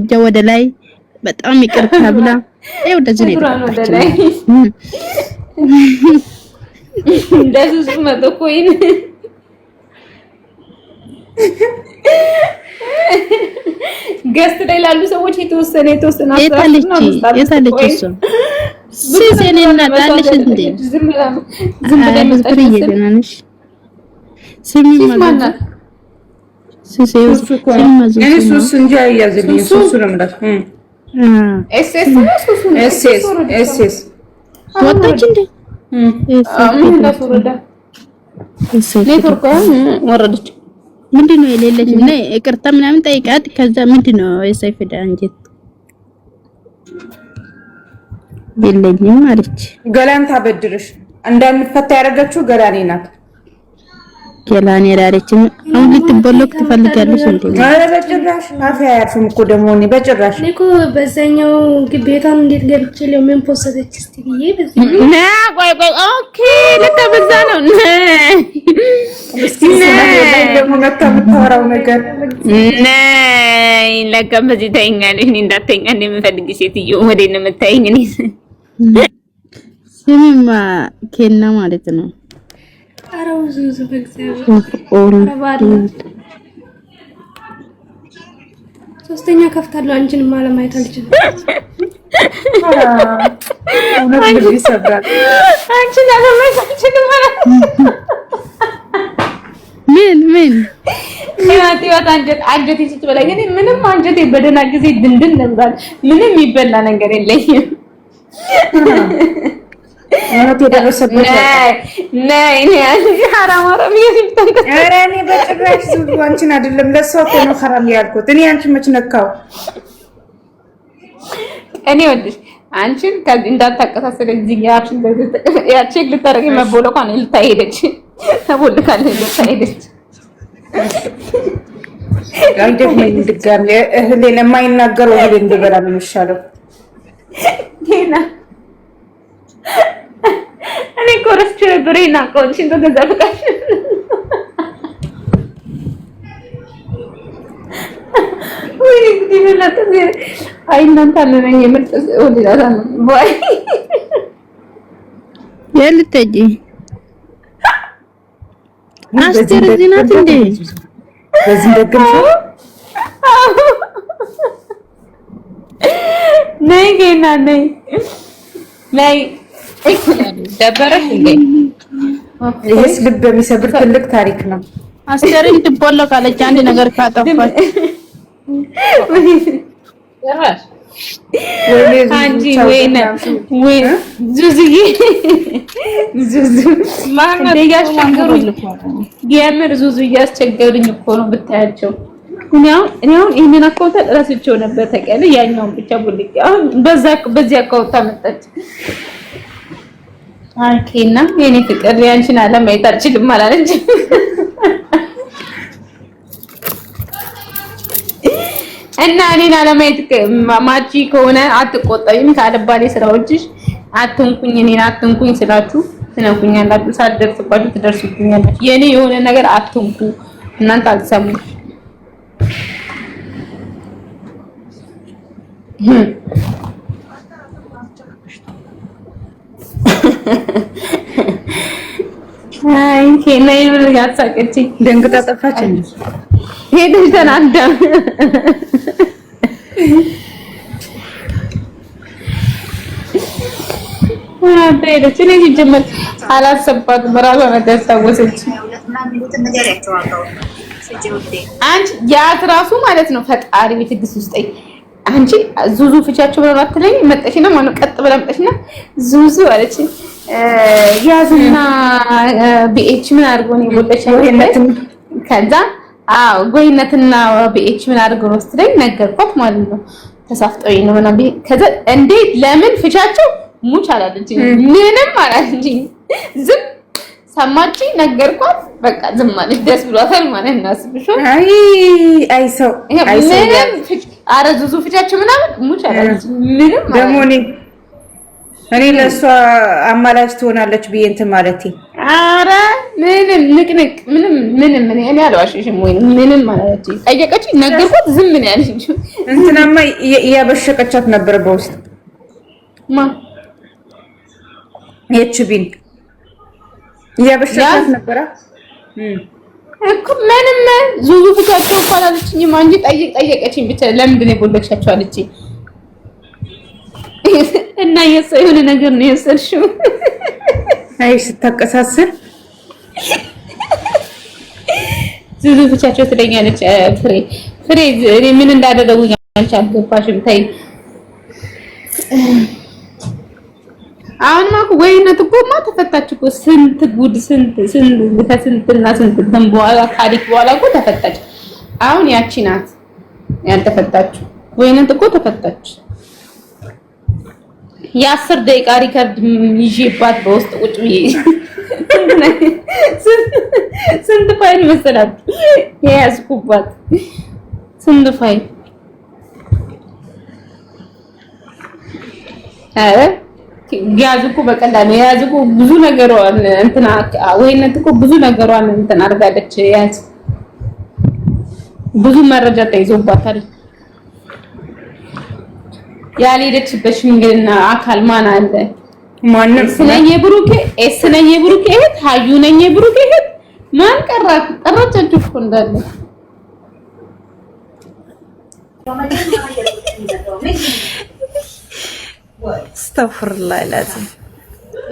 እርምጃ ወደ ላይ በጣም ይቅርታ ብላ ይኸው እንደዚህ ነው የተቀጣችው። እንደዚህ መጥቆይን ገስት ላይ ላሉ ሰዎች የተወሰነ የታለች እሱ ሲሰኔና ታለሽ እንዴ ዝም ብለን መጣሽ ስሚ ማለት ሱስ እንጂ አያዝልኝ ሱስ ነው ማለት ኤስኤስ ወጣች እንዴ ምን ላስወረዳ ኔትወርክ ወረደች ምንድነው የሌለች እና ይቅርታ ምናምን ጠይቃት ከዛ ምንድነው የሰይፍ ዳንጀት የለኝም አለች ገላን ታበድርሽ እንዳንፈታ ያደረገችው ገላኔ ናት ገላኔ ያለችኝ አሁን ልትበለክ ትፈልጋለሽ እንዴ አረ በጭራሽ አፍ ያያርፍም እኮ ደሞ እኔ በጭራሽ እኮ በዛኛው ግቤታን እንዴት ገብቼ ለምን ፖስተች እስቲ ብዬ ና ቆይ ኦኬ ለተበዛ ነው እስቲ ደግሞ መታወራው ነገር ነይ ለቀም በዚህ ታይኛለሽ እኔ እንዳትተኛ እንደምፈልግ ሴትዮ ወዴት ነው የምታይኝ እኔ ስሚማ ኬና ማለት ነው አራው ዙዙ በእግዚአብሔር ሶስተኛ ከፍታለሁ አንቺን ማለማየት አልችልም አንቺ ይሰብራል አንቺን ማለማየት አልችልም ማለት ምን ያቲዋት አንጀት ስትበላ ግን ምንም አንጀቴ በደና ጊዜ ድንድን ነበር ምንም ይበላ ነገር የለኝም ማለት የደረሰበት ነይ حرام ይስብተንከ ኧረ እኔ በጭራሽ ዙዙ አንቺን አይደለም ለሰው እኮ ነው حرام ያልኩት እኔ አንቺን መች ነካው እኔ ወድሽ አንቺን ከዚህ እንዳታቀሳሰለ እዚህ ያችን ያቺ ልታረጊ መቦለቋን ልታሄደች ተቦልካለች ልታሄደች አንዴት ምን ድጋሚ እህሌ ለማይናገረው እህሌ እንደበላ ነው የሚሻለው ቴና እኔ ኮረስቼ ነበር ይናቆንሽ እንደዛ ፈቃሽ ወይ እንግዲህ ለተዘ አይናንተ ነኝ የምርጥ ወዲላታ ነው ወይ የልትጂ አስተር ዚናት እንዴ በዚህ ደግም ነይ ገና ነይ ደበረሽ እንዴ ይሄስ ልብ የሚሰብር ትልቅ ታሪክ ነው አስተርን ትቦለካለች አንድ ነገር ካጠፋች ያራሽ አንቺ ወይ ዙዙዬ ዙዙ ማን ያስቸገሩኝ የምር ዙዙ ያስቸገሩኝ እኮ ነው ብታያቸው እኔ አሁን ይሄንን አካውንት ራስቸው ነበር ተቀለ ያኛውን ብቻ ቦልቅ አሁን በዚህ አካውንት አመጣች አርኬና የኔ ፍቅር ያንቺን አለም አይታችልም አላለች እና እኔን አለማየት ማቺ ከሆነ አትቆጣይም ካለባሌ ስራዎችሽ አትንኩኝ እኔን አትንኩኝ ስላችሁ ትነኩኛላችሁ ሳትደርስባችሁ ትደርሱብኛላችሁ የኔ የሆነ ነገር አትንኩ እናንተ አትሰሙ አይ ከኔ ይብር ያሳቀች ደንግጣ ጠፋች እንዴ ሄደሽ ተናዳ አቤት እኔ ጀመር አላሰባት በራሷ መታወሰች አንቺ ያት ራሱ ማለት ነው ፈጣሪ በትግስ ውስጥ አንቺ ዙዙ ፍቻቸው ብለው አትለኝ መጣሽና ማን ቀጥ ብላ መጣሽና ዙዙ አለች ያዝና ቢኤች ምን አድርጎ ነው የቦለሽ ከዛ ጎይነትና ቢኤች ምን አድርጎ ነው ስትለኝ ነገርኳት ማለት ነው ተሳፍጠውኝ ነው ምናምን ከዛ እንዴት ለምን ፍቻቸው ሙች አላለች ምንም አላለች ዝም ሰማቺ ነገርኳት በቃ ዝም ማለት ደስ ብሏታል ማለት ነው አስብሾ አይ ሰው ምንም አረ ዙዙ ፍቻቸው ምናምን ሙች አላለች ምንም ደሞ እኔ ለሷ አማላጅ ትሆናለች ብዬ እንትን ማለቴ አረ ምንም ንቅንቅ ምንም እኔ አልዋሽሽም ወይ ምንም ማለት ጠየቀች ነገርኩት ዝም ምን ያልሽ እንትናማ እያበሸቀቻት ነበር በውስጥ ማ የችቢን እያበሸቀቻት ነበር እኮ ምንም ዙዙ ፍታቸው እንኳን አለችኝም እንጂ ጠየቀችኝ ብቻ ለምንድን ነው የቦለክሻቸው አለችኝ እና የሰው የሆነ ነገር ነው የወሰድሽው አይ ስታቀሳስር ዙዙ ፍቻቸው ትለኛለች ፍሬ እኔ ምን እንዳደረጉኝ አልቻልኩባሽም ታይ አሁን ማኩ ወይነት እኮማ ተፈታች እኮ ስንት ጉድ ስንትና ስንት በኋላ ታሪክ በኋላ እኮ ተፈታች አሁን ያቺ ናት ያልተፈታችው ወይነት እኮ ተፈታች የ10 ደቂቃ ሪከርድ ይዤባት በውስጥ ቁጭ ብዬ ስንት ፋይል መሰላችሁ የያዝኩባት ስንት ፋይል አረ ያዝኩ በቀላሉ ያዝኩ ብዙ ነገሯን እንትና ወይነት እኮ ብዙ ነገሯን እንትና አድርጋለች ያዝ ብዙ መረጃ ተይዞባታል ያልሄደችበት ሽምግልና አካል ማን አለ ማንም ስለኝ ብሩኬ ስለኝ ብሩኬ እህት ሀዩ ነኝ ብሩኬ እህት ማን ቀረቻችሁ እኮ እንዳለ አስተግፍሩላህ ለዚህ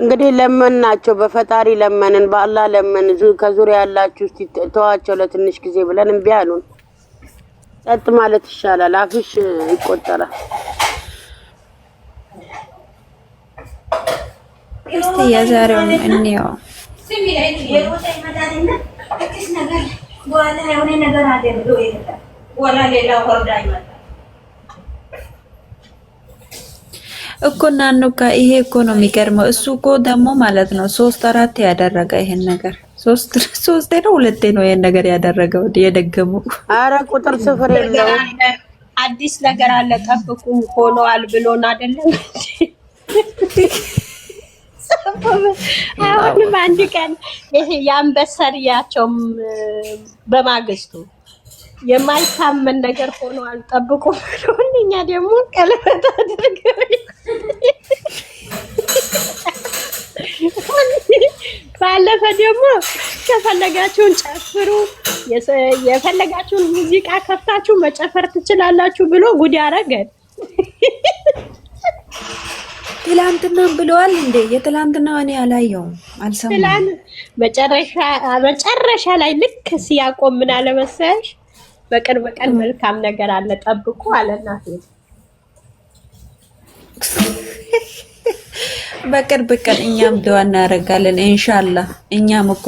እንግዲህ ለመናቸው በፈጣሪ ለመንን በአላህ ለመን ከዙሪያ ያላችሁ ተዋቸው ለትንሽ ጊዜ ብለን እምቢ አሉን ጸጥ ማለት ይሻላል አፍሽ ይቆጠራል እስቲ የዛሬውን እንየው ስሚ ላይ የሮታ ይመጣልና አዲስ ነገር በኋላ የሆነ ነገር አለ ብሎ ይላል ወላ ሌላ ወርዳ ይመጣል እኮ ናኑካ ይሄ እኮ ነው የሚገርመው እሱ እኮ ደግሞ ማለት ነው 3-4 ያደረገ ይሄን ነገር 3 ነው 2 ነው ይሄን ነገር ያደረገው የደገመው አረ ቁጥር ስፍር የለው አዲስ ነገር አለ ጠብቁ ሆኗል ብሎን አይደለም አሁንም አንድ ቀን ይሄ ያንበሰርያቸው በማግስቱ የማይታመን ነገር ሆኗል ጠብቁ ብሎን እኛ ደግሞ ቀለበት አድርገን ባለፈ ደግሞ ከፈለጋችሁን ጨፍሩ የፈለጋችሁን ሙዚቃ ከፍታችሁ መጨፈር ትችላላችሁ ብሎ ጉድ ያረገን ትላንትና ብለዋል እንዴ የትላንትና እኔ አላየውም አልሰማም መጨረሻ ላይ ልክ ሲያቆም ምን አለ መሰለሽ በቅርብ ቀን መልካም ነገር አለ ጠብቁ አለናት በቅርብ ቀን እኛም ዱአ እናደርጋለን ኢንሻአላህ እኛም እኮ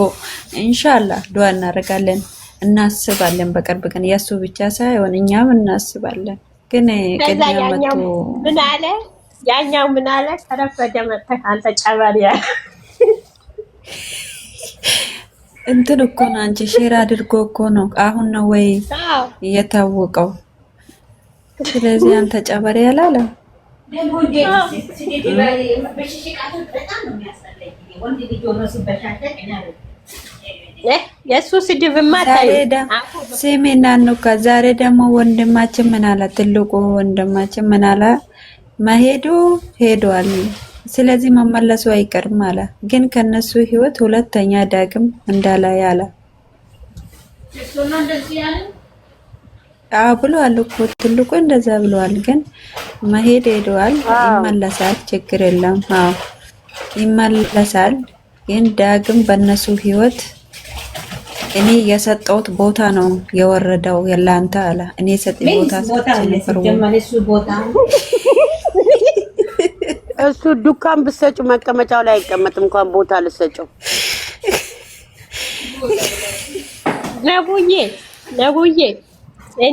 ኢንሻአላህ ዱአ እናደርጋለን እናስባለን በቅርብ ቀን ያሱ ብቻ ሳይሆን እኛም እናስባለን ግን ከዚያመቱ ምን አለ ያኛው ምን አለ ተረፈደ መተህ አንተ ጨበሪያ እንትን እኮ ነው አንቺ ሼር አድርጎ እኮ ነው አሁን ነው ወይ የታወቀው ስለዚህ አንተ ጨበሪያ ያላለ ደግሞ እንዴ በሽሽቃቱ በጣም ነው የሚያስጠላኝ ወንድ ልጅ ሆኖ ሲበሻሸቅ እናረ የሱ ስድብማ ታይዳ ሲሜና ነው ከዛሬ ደግሞ ወንድማችን ምን አለ ትልቁ ወንድማችን ምን አለ መሄዱ ሄዷል ስለዚህ መመለሱ አይቀርም አለ ግን ከነሱ ህይወት ሁለተኛ ዳግም እንዳላ ያለ እሱና እንደዚህ ያለ ብሏል እኮ ትልቁ እንደዛ ብሏል ግን መሄድ ሄዷል ይመለሳል ችግር የለም ይመለሳል ግን ዳግም በነሱ ህይወት እኔ የሰጠውት ቦታ ነው የወረደው ያላንተ አለ እኔ ሰጠኝ ቦታ እሱ ዱካን ብሰጩ መቀመጫው ላይ አይቀመጥም እንኳን ቦታ ልሰጨው ነቡዬ